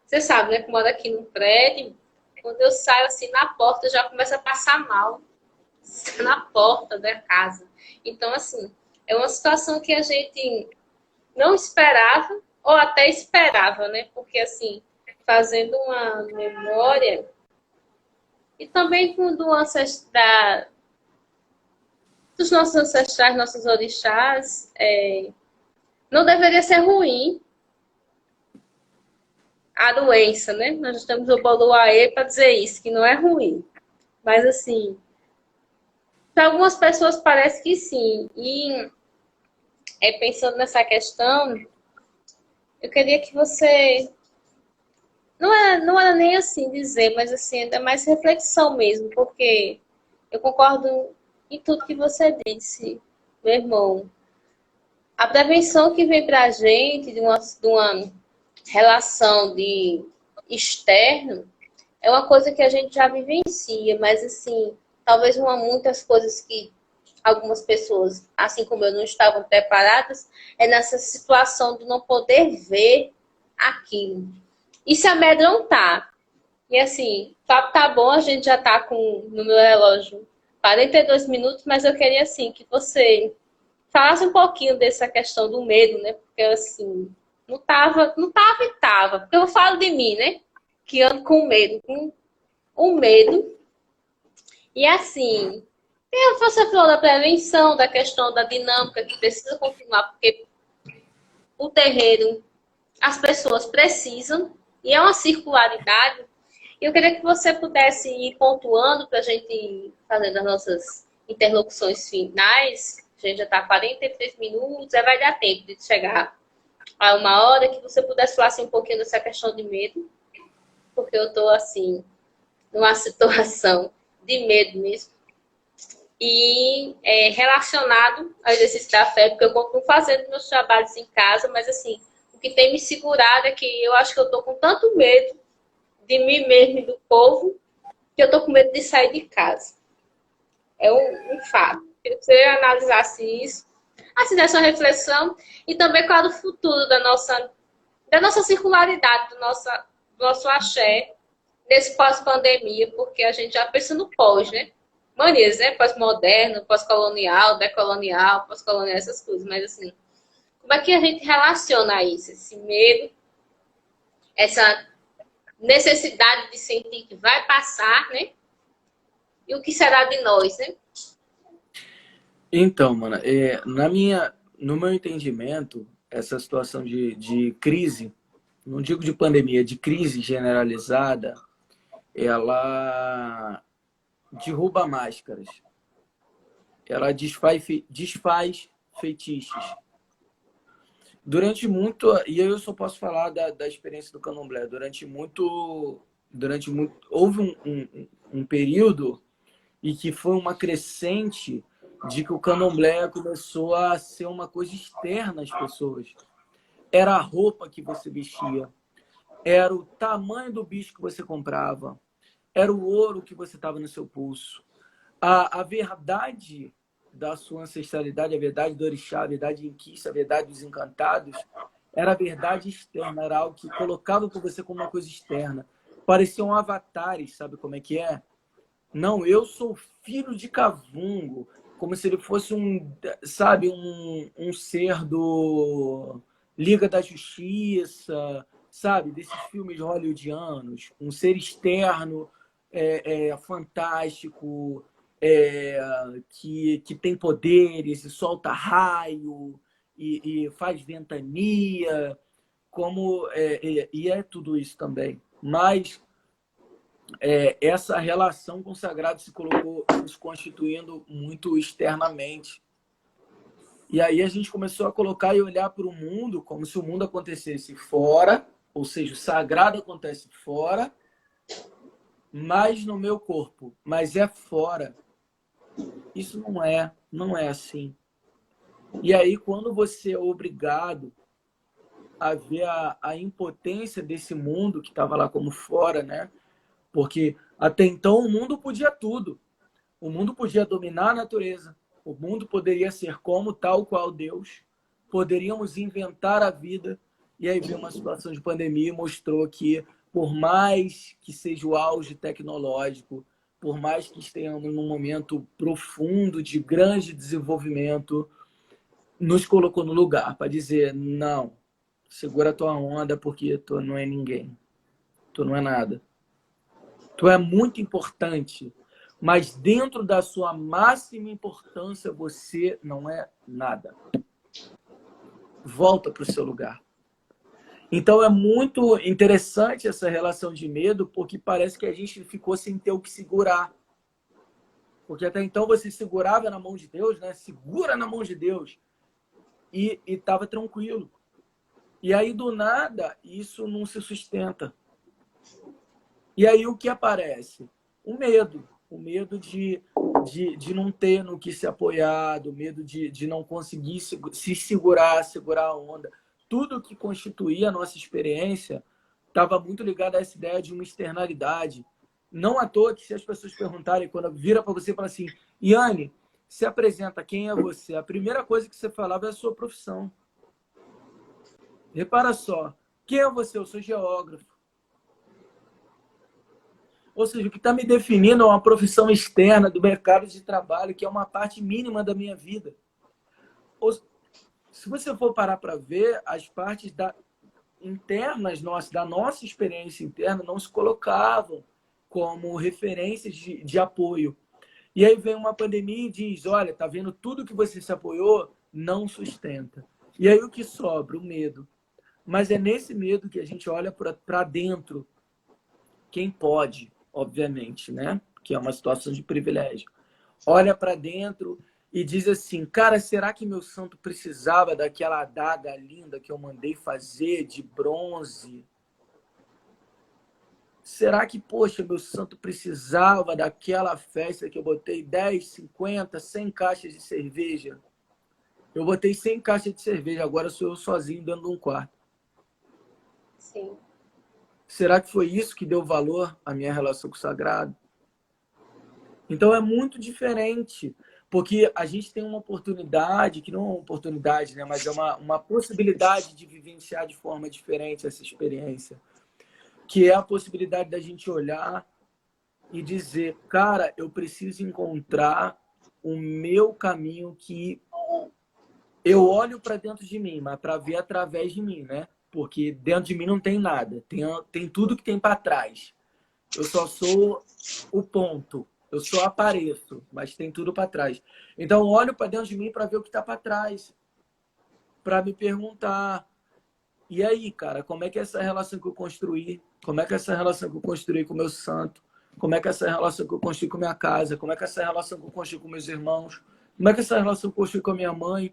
Você sabe, né, que mora aqui num prédio, Quando eu saio assim na porta, eu já começo a passar mal na porta da casa. Então, assim, é uma situação que a gente não esperava, ou até esperava, né? Porque, assim, fazendo uma memória, e também com doenças dos nossos ancestrais, nossos orixás, não deveria ser ruim a doença, né? Nós temos o Boluaê para dizer isso, que não é ruim. Mas, assim, para algumas pessoas parece que sim. E pensando nessa questão, eu queria que você. Não era nem assim dizer, mas assim, ainda mais reflexão mesmo, porque eu concordo em tudo que você disse, meu irmão. A prevenção que vem para a gente de uma relação de externo é uma coisa que a gente já vivencia, mas assim, talvez não há muitas coisas que algumas pessoas, assim como eu, não estavam preparadas, é nessa situação de não poder ver aquilo. E se amedrontar. E assim, o papo tá bom, a gente já tá com no meu relógio 42 minutos, mas eu queria assim que você falasse um pouquinho dessa questão do medo, né? Porque assim, não tava e tava. Porque eu falo de mim, né? Que ando com medo, com um medo. E assim, você falou da prevenção, da questão da dinâmica que precisa continuar, porque o terreiro, as pessoas precisam, e é uma circularidade. Eu queria que você pudesse ir pontuando para a gente ir fazendo as nossas interlocuções finais. A gente já está 43 minutos, vai dar tempo de chegar a uma hora que você pudesse falar assim, um pouquinho dessa questão de medo, porque eu estou assim, numa situação de medo mesmo. E relacionado ao exercício da fé, porque eu continuo fazendo meus trabalhos em casa, mas assim, o que tem me segurado é que eu acho que eu estou com tanto medo de mim mesmo e do povo, que eu estou com medo de sair de casa. É um fato. Queria que você analisasse isso, assim, dessa reflexão, e também qual é o futuro da nossa circularidade, do nosso axé, nesse pós-pandemia, porque a gente já pensa no pós, né? Manias, né? Pós-moderno, pós-colonial, decolonial, pós-colonial, essas coisas. Mas, assim, como é que a gente relaciona isso? Esse medo, essa necessidade de sentir que vai passar, né? E o que será de nós, né?
Então, mano, no meu entendimento, essa situação de crise, não digo de pandemia, de crise generalizada, ela derruba máscaras, ela desfaz feitiços. Durante muito, e eu só posso falar da experiência do candomblé, houve um período e que foi uma crescente de que o candomblé começou a ser uma coisa externa às pessoas. Era a roupa que você vestia, era o tamanho do bicho que você comprava, era o ouro que você estava no seu pulso. A verdade da sua ancestralidade, a verdade do orixá, a verdade inquista, a verdade dos encantados, era a verdade externa, era algo que colocava para você como uma coisa externa. Pareciam avatares, sabe como é que é? Não, eu sou filho de Cavungo, como se ele fosse um ser do Liga da Justiça, sabe? Desses filmes hollywoodianos, um ser externo, fantástico, que tem poderes e solta raio e faz ventania, e é tudo isso também. Mas essa relação com o sagrado se colocou se constituindo muito externamente. E aí a gente começou a colocar e olhar para o mundo como se o mundo acontecesse fora, ou seja, o sagrado acontece fora, mas no meu corpo, mas é fora. Isso não é assim. E aí quando você é obrigado a ver a impotência desse mundo que estava lá como fora, né? Porque até então o mundo podia tudo. O mundo podia dominar a natureza. O mundo poderia ser como tal qual Deus. Poderíamos inventar a vida. E aí veio uma situação de pandemia e mostrou que por mais que seja o auge tecnológico, por mais que estejamos num momento profundo de grande desenvolvimento, nos colocou no lugar para dizer, não, segura a tua onda porque tu não é ninguém, tu não é nada. Tu é muito importante, mas dentro da sua máxima importância, você não é nada. Volta para o seu lugar. Então é muito interessante essa relação de medo, porque parece que a gente ficou sem ter o que segurar. Porque até então você segurava na mão de Deus, né? Segura na mão de Deus. E estava tranquilo. E aí, do nada, isso não se sustenta. E aí o que aparece? O medo. O medo de não ter no que se apoiar, o medo de não conseguir se segurar a onda. Tudo que constituía a nossa experiência estava muito ligado a essa ideia de uma externalidade. Não à toa que se as pessoas perguntarem, quando vira para você e fala assim, Iane, se apresenta, quem é você? A primeira coisa que você falava é a sua profissão. Repara só, quem é você? Eu sou geógrafo. Ou seja, o que está me definindo é uma profissão externa do mercado de trabalho, que é uma parte mínima da minha vida. Se você for parar para ver, as partes internas da nossa experiência interna não se colocavam como referências de apoio. E aí vem uma pandemia e diz, olha, tá vendo, tudo que você se apoiou não sustenta. E aí o que sobra? O medo. Mas é nesse medo que a gente olha para dentro. Quem pode, obviamente, né? Que é uma situação de privilégio. Olha para dentro e diz assim, cara, será que meu santo precisava daquela adaga linda que eu mandei fazer de bronze? Será que, poxa, meu santo precisava daquela festa que eu botei 10, 50, 100 caixas de cerveja? Eu botei 100 caixas de cerveja, agora sou eu sozinho dentro de um quarto.
Sim.
Será que foi isso que deu valor à minha relação com o sagrado? Então é muito diferente, porque a gente tem uma oportunidade, que não é uma oportunidade, né, mas é uma possibilidade de vivenciar de forma diferente essa experiência, que é a possibilidade da gente olhar e dizer, cara, eu preciso encontrar o meu caminho que eu olho para dentro de mim, mas para ver através de mim, né? Porque dentro de mim não tem nada, tem tudo que tem para trás. Eu só sou o ponto. Eu só apareço, mas tem tudo para trás. Então, olho para dentro de mim para ver o que está para trás. Para me perguntar. E aí, cara, como é que é essa relação que eu construí? Como é que é essa relação que eu construí com o meu santo? Como é que é essa relação que eu construí com a minha casa? Como é que é essa relação que eu construí com meus irmãos? Como é que é essa relação que eu construí com a minha mãe?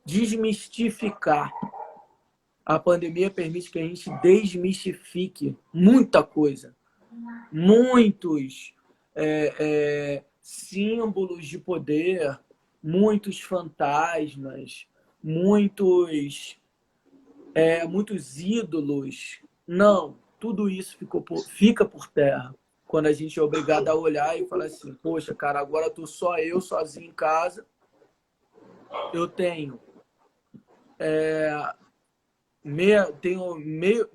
Desmistificar. A pandemia permite que a gente desmistifique muita coisa. Muitos símbolos de poder, muitos fantasmas, muitos ídolos. Não, tudo isso fica por terra. Quando a gente é obrigado a olhar e falar assim, poxa, cara, agora estou só eu sozinho em casa. Eu tenho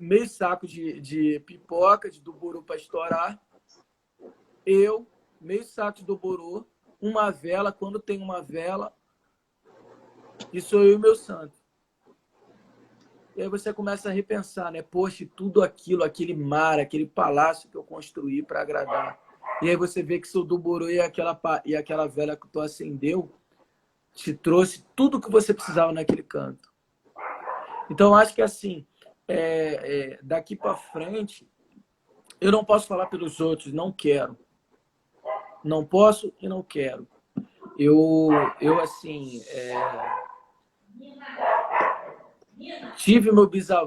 meio saco de pipoca, de duburu para estourar. Meio saco de duburu, uma vela, quando tem uma vela, e sou eu e meu santo. E aí você começa a repensar, né? Poxa, tudo aquilo, aquele mar, aquele palácio que eu construí para agradar. E aí você vê que seu duburu e aquela vela que tu acendeu te trouxe tudo que você precisava naquele canto. Então, acho que assim, daqui para frente, eu não posso falar pelos outros, não quero. Não posso e não quero. Eu assim, tive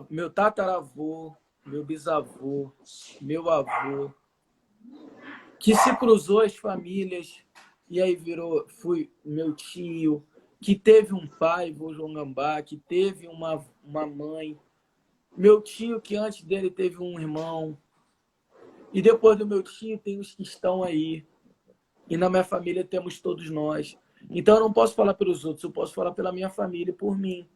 meu tataravô, meu bisavô, meu avô, que se cruzou as famílias, e aí fui meu tio, que teve um pai, vô João Gambá, que teve uma mãe, meu tio que antes dele teve um irmão, e depois do meu tio tem os que estão aí, e na minha família temos todos nós. Então eu não posso falar pelos outros, eu posso falar pela minha família e por mim.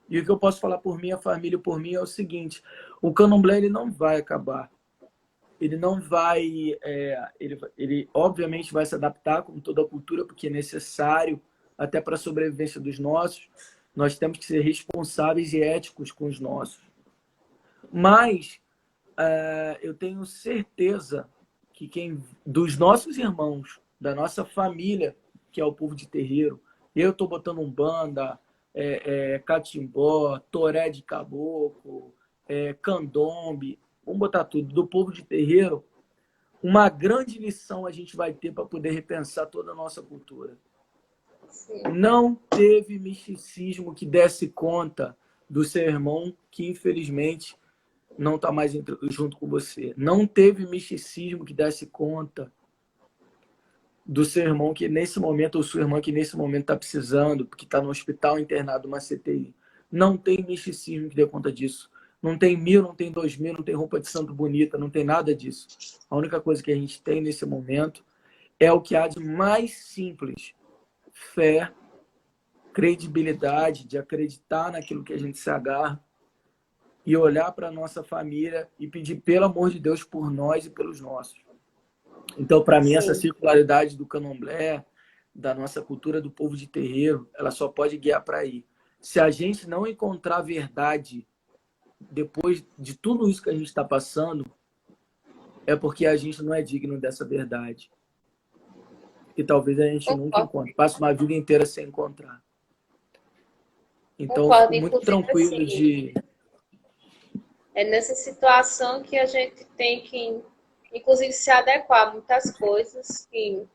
E o que eu posso falar por minha família e por mim é o seguinte: o candomblé ele não vai acabar. Ele não vai... ele obviamente vai se adaptar como toda a cultura, porque é necessário até para a sobrevivência dos nossos. Nós temos que ser responsáveis e éticos com os nossos. Mas eu tenho certeza que dos nossos irmãos, da nossa família, que é o povo de terreiro, eu estou botando umbanda, catimbó, toré de caboclo, candombe, vamos botar tudo, do povo de terreiro, uma grande lição a gente vai ter para poder repensar toda a nossa cultura.
Sim.
Não teve misticismo que desse conta do seu irmão que, infelizmente, não está mais junto com você. Não teve misticismo que desse conta do seu irmão que nesse momento, ou sua irmã que nesse momento está precisando, porque está no hospital internado, uma CTI. Não tem misticismo que dê conta disso. Não tem 1000, não tem 2000, não tem roupa de santo bonita, não tem nada disso. A única coisa que a gente tem nesse momento é o que há de mais simples: fé, credibilidade, de acreditar naquilo que a gente se agarra e olhar para a nossa família e pedir, pelo amor de Deus, por nós e pelos nossos. Então, para mim, essa circularidade do candomblé, da nossa cultura do povo de terreiro, ela só pode guiar para aí. Se a gente não encontrar verdade depois de tudo isso que a gente está passando, é porque a gente não é digno dessa verdade. E talvez a gente nunca encontre. Passe uma vida inteira sem encontrar. Então, eu fico muito tranquilo de...
É nessa situação que a gente tem que, inclusive, se adequar a muitas coisas. E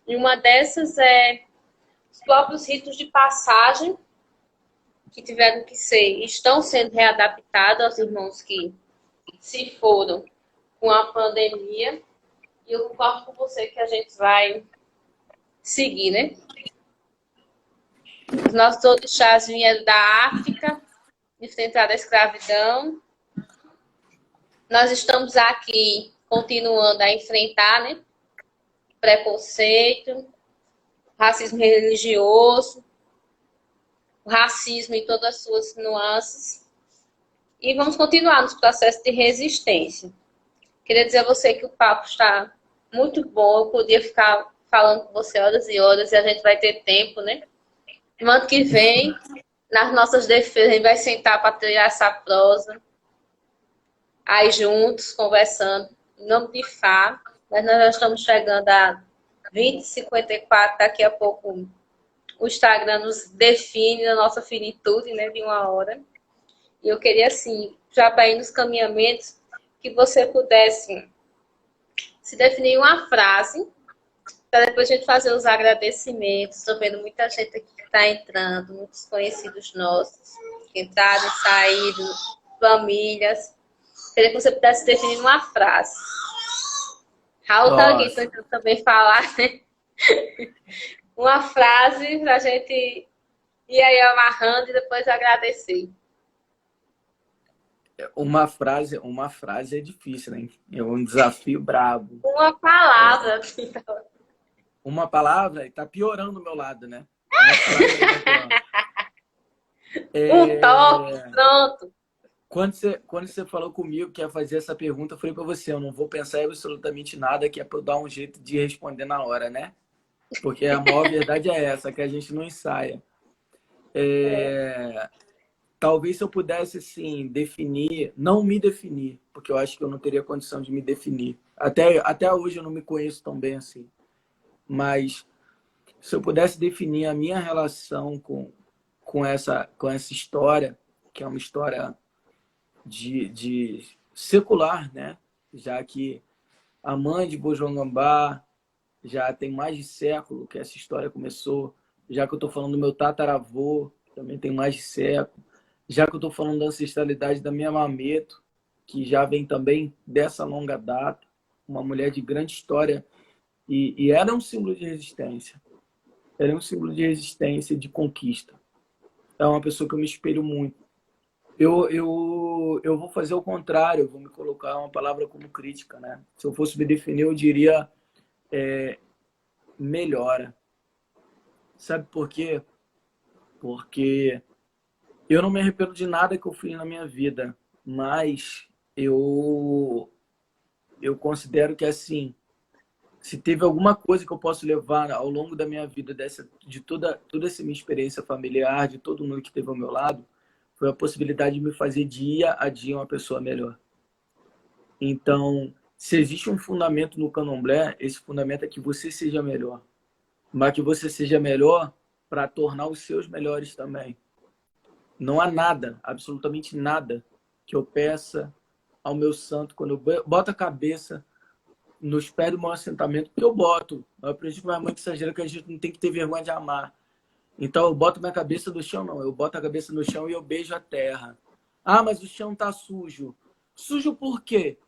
uma dessas é os próprios ritos de passagem que tiveram que ser, estão sendo readaptados aos irmãos que se foram com a pandemia. E eu concordo com você que a gente vai seguir, né? Os nossos orixás vieram da África, enfrentar a escravidão. Nós estamos aqui continuando a enfrentar, né, preconceito, racismo religioso, o racismo em todas as suas nuances. E vamos continuar nos processos de resistência. Queria dizer a você que o papo está muito bom. Eu podia ficar falando com você horas e horas e a gente vai ter tempo, né? No ano que vem, nas nossas defesas, a gente vai sentar para trilhar essa prosa. Aí juntos, conversando, em nome de Fá, mas nós já estamos chegando a 20h54, daqui a pouco o Instagram nos define a nossa finitude, né, de 1 hora. E eu queria, assim, já para ir nos caminhamentos, que você pudesse se definir uma frase, para depois a gente fazer os agradecimentos. Estou vendo muita gente aqui que está entrando, muitos conhecidos nossos, que entraram e saíram, famílias. Queria que você pudesse definir uma frase. Raul tá aqui tentando também falar, né? Uma frase pra gente ir aí amarrando e depois agradecer.
Uma frase é difícil, né? É um desafio brabo.
Uma palavra.
Uma palavra tá piorando o meu lado, né?
Um toque, pronto.
Quando você falou comigo que ia fazer essa pergunta, eu falei para você, eu não vou pensar em absolutamente nada, que é para eu dar um jeito de responder na hora, né? Porque a maior verdade é essa, que a gente não ensaia. Talvez se eu pudesse, assim, definir, não me definir, porque eu acho que eu não teria condição de me definir. Até hoje eu não me conheço tão bem assim. Mas se eu pudesse definir a minha relação com essa história, que é uma história de secular, né? Já que a mãe de Bojongambá já tem mais de século que essa história começou, já que eu estou falando do meu tataravô, que também tem mais de século, já que eu estou falando da ancestralidade da minha mameto, que já vem também dessa longa data, uma mulher de grande história, e era um símbolo de resistência. Era um símbolo de resistência e de conquista. É uma pessoa que eu me espelho muito. Eu vou fazer o contrário, eu vou me colocar uma palavra como crítica, né? Se eu fosse me definir, eu diria melhora. Sabe por quê? Porque Eu não me arrependo de nada que eu fiz na minha vida, mas eu considero que, assim, se teve alguma coisa que eu posso levar ao longo da minha vida, de toda essa minha experiência familiar, de todo mundo que esteve ao meu lado, foi a possibilidade de me fazer dia a dia uma pessoa melhor. Então, se existe um fundamento no candomblé, esse fundamento é que você seja melhor. Mas que você seja melhor para tornar os seus melhores também. Não há nada, absolutamente nada, que eu peça ao meu santo quando eu boto a cabeça nos pés do meu assentamento, porque eu boto. Eu aprendi com minha mãe que exagera que a gente não tem que ter vergonha de amar. Então eu boto minha cabeça no chão, não. Eu boto a cabeça no chão e eu beijo a terra. Ah, mas o chão tá sujo. Sujo por quê?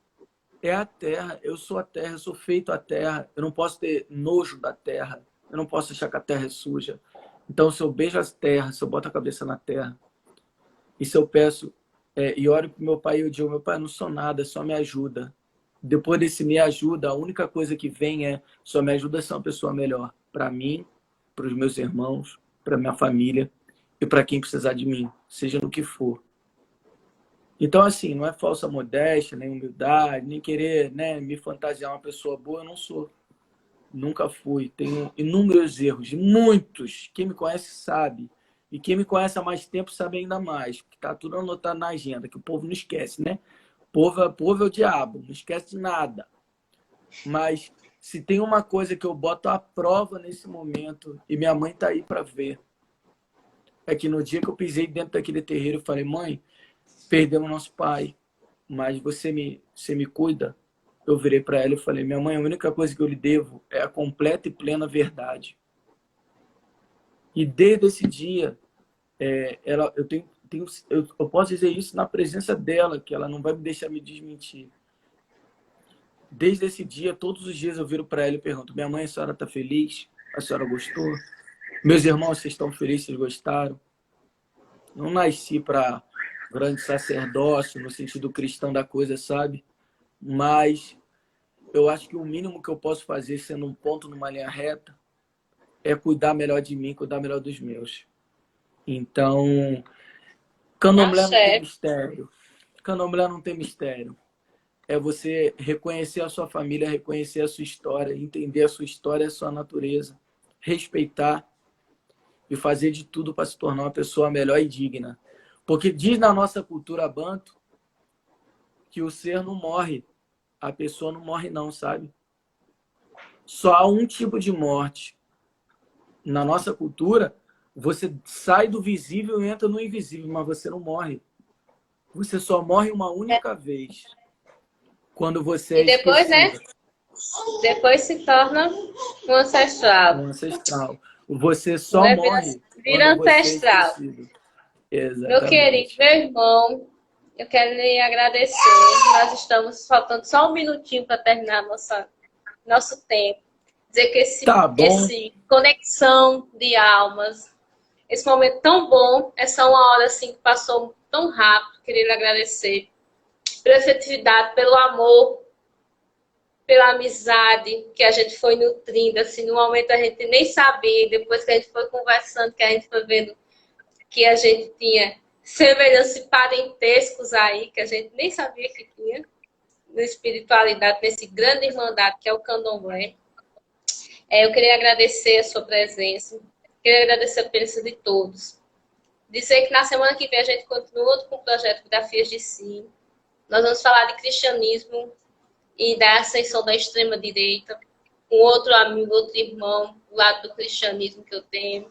É a terra. Eu sou a terra, eu sou feito a terra. Eu não posso ter nojo da terra. Eu não posso achar que a terra é suja. Então, se eu beijo as terras, se eu boto a cabeça na terra, e se eu peço, e oro para meu pai, eu digo, meu pai, eu não sou nada, só me ajuda. Depois desse me ajuda, a única coisa que vem é, só me ajuda a ser uma pessoa melhor. Para mim, para os meus irmãos, para minha família e para quem precisar de mim, seja no que for. Então, assim, não é falsa modéstia, nem humildade, nem querer, né, me fantasiar uma pessoa boa, eu não sou. Nunca fui. Tenho inúmeros erros, muitos. Quem me conhece sabe. E quem me conhece há mais tempo sabe ainda mais. Porque tá tudo anotado na agenda, que o povo não esquece, né? Povo é o diabo, não esquece de nada. Mas se tem uma coisa que eu boto à prova nesse momento, e minha mãe tá aí para ver, é que no dia que eu pisei dentro daquele terreiro, eu falei, mãe, perdemos nosso pai, mas você me cuida? Eu virei para ela e falei, minha mãe, a única coisa que eu lhe devo é a completa e plena verdade. E desde esse dia, eu posso dizer isso na presença dela, que ela não vai me deixar me desmentir. Desde esse dia, todos os dias eu viro para ela e pergunto, minha mãe, a senhora está feliz? A senhora gostou? Meus irmãos, vocês estão felizes? Vocês gostaram? Não nasci para grande sacerdócio, no sentido cristão da coisa, sabe? Mas eu acho que o mínimo que eu posso fazer, sendo um ponto numa linha reta, é cuidar melhor de mim, cuidar melhor dos meus. Então, candomblé não tem mistério. Candomblé não tem mistério. É você reconhecer a sua família, reconhecer a sua história, entender a sua história, a sua natureza, respeitar e fazer de tudo para se tornar uma pessoa melhor e digna. Porque diz na nossa cultura banto que o ser não morre, a pessoa não morre não, sabe? Só há um tipo de morte. Na nossa cultura, você sai do visível e entra no invisível, mas você não morre. Você só morre uma única vez. Quando você é
depois, né? Depois se torna um ancestral.
Um ancestral. Você só morre
vira
quando você
ancestral.
é esquecido. Exatamente.
Meu querido, meu irmão, eu quero lhe agradecer. Nós estamos faltando só um minutinho para terminar nosso tempo. Dizer que esse conexão de almas, esse momento tão bom, essa uma hora assim que passou tão rápido, queria lhe agradecer pela efetividade, pelo amor, pela amizade que a gente foi nutrindo, assim, no momento a gente nem sabia, depois que a gente foi conversando, que a gente foi vendo que a gente tinha semelhanças e parentescos aí, que a gente nem sabia que tinha, na espiritualidade, nesse grande irmandade que é o candomblé. Eu queria agradecer a sua presença, queria agradecer a presença de todos. Dizer que na semana que vem a gente continua com o projeto Biografias de Si. Nós vamos falar de cristianismo e da ascensão da extrema-direita, com outro amigo, outro irmão, do lado do cristianismo que eu tenho,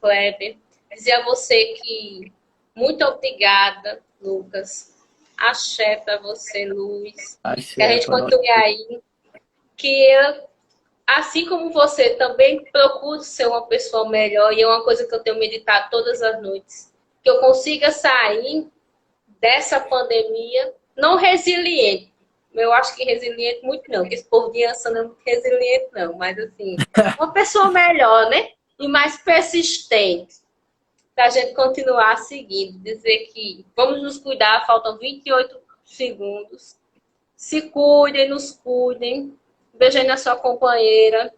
Kleber. Dizer a você que muito obrigada, Lucas. Axé para você, Luiz.
Axé,
que a gente continue aí. Que eu, assim como você, também procuro ser uma pessoa melhor. E é uma coisa que eu tenho meditado todas as noites. Que eu consiga sair dessa pandemia não resiliente. Eu acho que resiliente muito não, porque esse povo de Ança não é muito resiliente não, mas assim, uma pessoa melhor, né? E mais persistente, para a gente continuar seguindo. Dizer que vamos nos cuidar, faltam 28 segundos. Se cuidem, nos cuidem. Um beijo aí na sua companheira.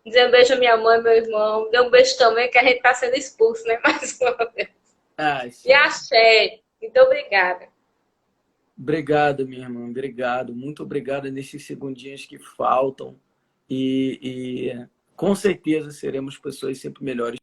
Dizer um beijo à minha mãe, meu irmão. Dê um beijo também, que a gente está sendo expulso, né? Mais uma vez.
Ah,
E axé. Muito obrigada.
obrigado, minha irmã. Obrigado. Muito obrigado nesses segundinhos que faltam. E com certeza seremos pessoas sempre melhores.